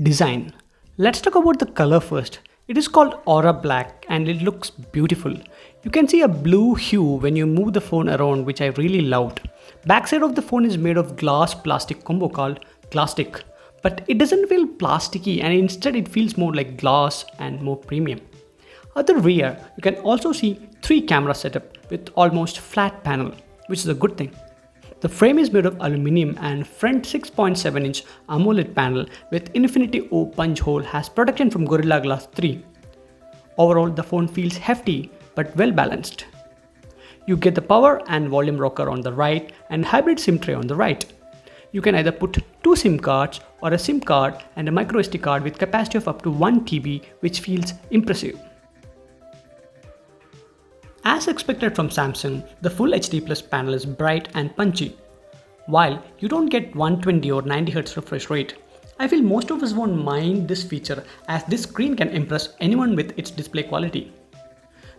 Design. Let's talk about the color first. It is called Aura Black and it looks beautiful. You can see a blue hue when you move the phone around, which I really loved. Backside of the phone is made of glass plastic combo called Plastic, but it doesn't feel plasticky and instead it feels more like glass and more premium. At the rear, you can also see three camera setup with almost flat panel, which is a good thing. The frame is made of aluminum and front 6.7-inch AMOLED panel with Infinity O punch hole has protection from Gorilla Glass 3. Overall, the phone feels hefty but well balanced. You get the power and volume rocker on the right and hybrid SIM tray on the right. You can either put two SIM cards or a SIM card and a micro SD card with capacity of up to 1 TB, which feels impressive. As expected from Samsung, the Full HD Plus panel is bright and punchy. While you don't get 120 or 90Hz refresh rate, I feel most of us won't mind this feature as this screen can impress anyone with its display quality.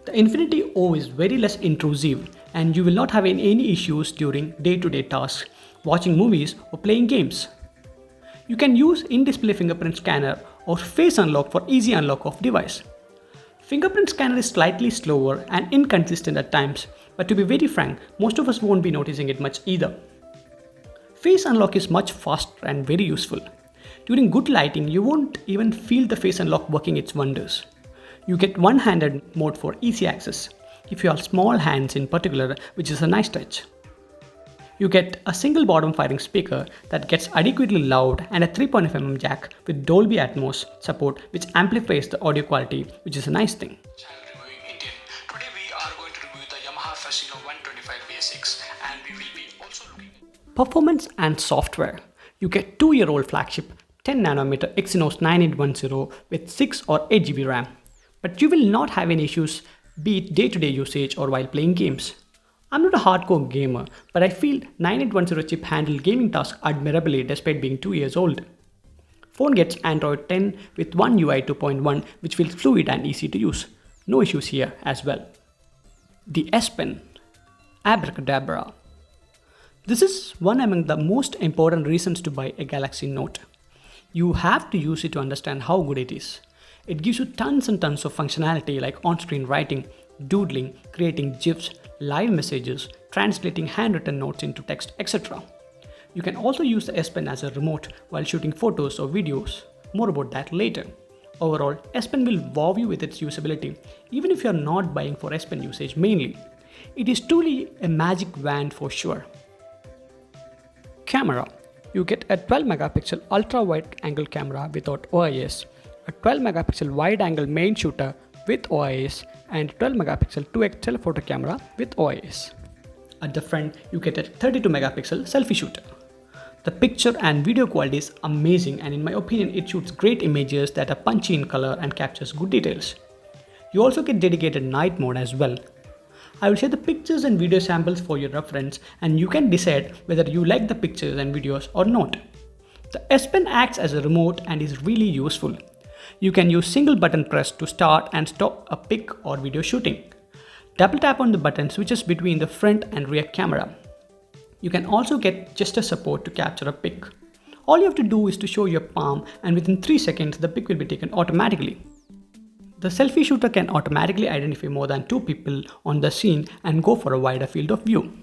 The Infinity O is very less intrusive and you will not have any issues during day-to-day tasks, watching movies or playing games. You can use in-display fingerprint scanner or face unlock for easy unlock of device. Fingerprint scanner is slightly slower and inconsistent at times, but to be very frank, most of us won't be noticing it much either. Face unlock is much faster and very useful. During good lighting, you won't even feel the face unlock working its wonders. You get one-handed mode for easy access, if you have small hands in particular, which is a nice touch. You get a single bottom firing speaker that gets adequately loud and a 3.5mm jack with Dolby Atmos support which amplifies the audio quality, which is a nice thing. Today we are going to review the Yamaha Fasino 125 Basics and we will be also looking at Performance and software. You get 2-year-old flagship 10nm Exynos 9810 with 6 or 8GB RAM. But you will not have any issues, be it day-to-day usage or while playing games. I'm not a hardcore gamer, but I feel 9810 chip handle gaming tasks admirably despite being 2 years old. Phone gets Android 10 with One UI 2.1 which feels fluid and easy to use. No issues here as well. The S Pen. Abracadabra. This is one among the most important reasons to buy a Galaxy Note. You have to use it to understand how good it is. It gives you tons and tons of functionality like on-screen writing, doodling, creating GIFs, live messages, translating handwritten notes into text, etc. You can also use the S Pen as a remote while shooting photos or videos. More about that later. Overall, S Pen will wow you with its usability, even if you are not buying for S Pen usage mainly. It is truly a magic wand for sure. Camera. You get a 12 megapixel ultra wide angle camera without OIS, a 12 megapixel wide angle main shooter with OIS, and 12 megapixel 2x telephoto camera with OIS. At the front, you get a 32 megapixel selfie shooter. The picture and video quality is amazing and in my opinion it shoots great images that are punchy in color and captures good details. You also get dedicated night mode as well. I will share the pictures and video samples for your reference and you can decide whether you like the pictures and videos or not. The S Pen acts as a remote and is really useful. You can use single button press to start and stop a pic or video shooting. Double tap on the button switches between the front and rear camera. You can also get gesture support to capture a pic. All you have to do is to show your palm and within 3 seconds the pic will be taken automatically. The selfie shooter can automatically identify more than 2 people on the scene and go for a wider field of view.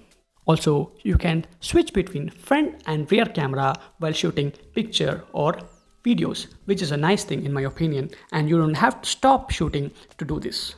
Also, you can switch between front and rear camera while shooting picture or videos, which is a nice thing in my opinion, and you don't have to stop shooting to do this.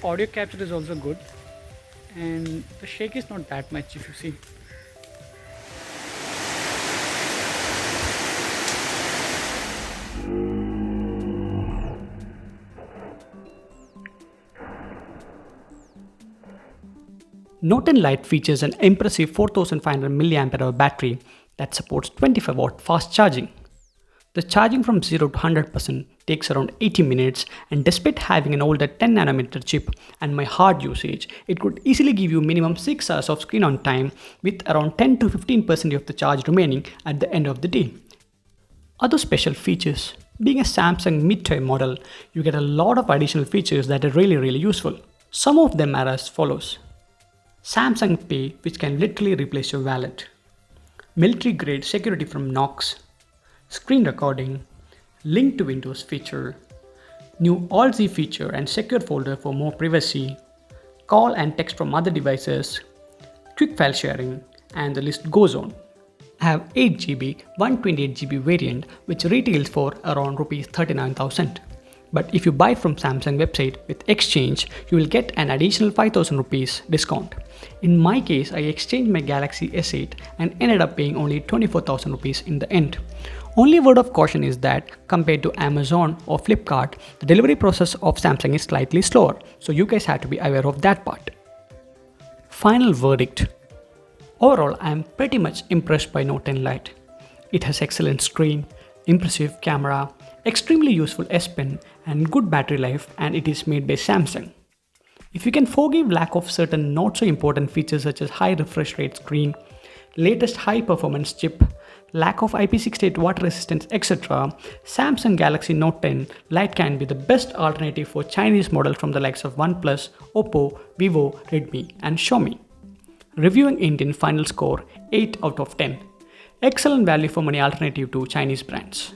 audio capture is also good, and the shake is not that much if you see. Note 10 Lite features an impressive 4500 mAh battery that supports 25-watt fast charging. The charging from 0 to 100% takes around 80 minutes, and despite having an older 10nm chip and my hard usage, it could easily give you minimum 6 hours of screen on time with around 10 to 15% of the charge remaining at the end of the day. Other special features. Being a Samsung mid-tier model, you get a lot of additional features that are really useful. Some of them are as follows. Samsung Pay, which can literally replace your wallet. Military grade security from Knox. Screen recording. Link to Windows feature. New All-Z feature and secure folder for more privacy. Call and text from other devices. Quick file sharing, and the list goes on. I have 8GB, 128GB variant which retails for around Rs 39,000. But if you buy from Samsung website with exchange, you will get an additional 5,000 rupees discount. In my case, I exchanged my Galaxy S8 and ended up paying only 24,000 rupees in the end. Only word of caution is that compared to Amazon or Flipkart, the delivery process of Samsung is slightly slower, so you guys have to be aware of that part. Final verdict. Overall, I am pretty much impressed by Note 10 Lite. It has excellent screen, impressive camera, extremely useful S Pen and good battery life, and it is made by Samsung. If you can forgive lack of certain not so important features such as high refresh rate screen, latest high performance chip, lack of IP68 water resistance, etc., Samsung Galaxy Note 10 Lite can be the best alternative for Chinese models from the likes of OnePlus, Oppo, Vivo, Redmi and Xiaomi. Reviewing Indian final score 8 out of 10. Excellent value for money alternative to Chinese brands.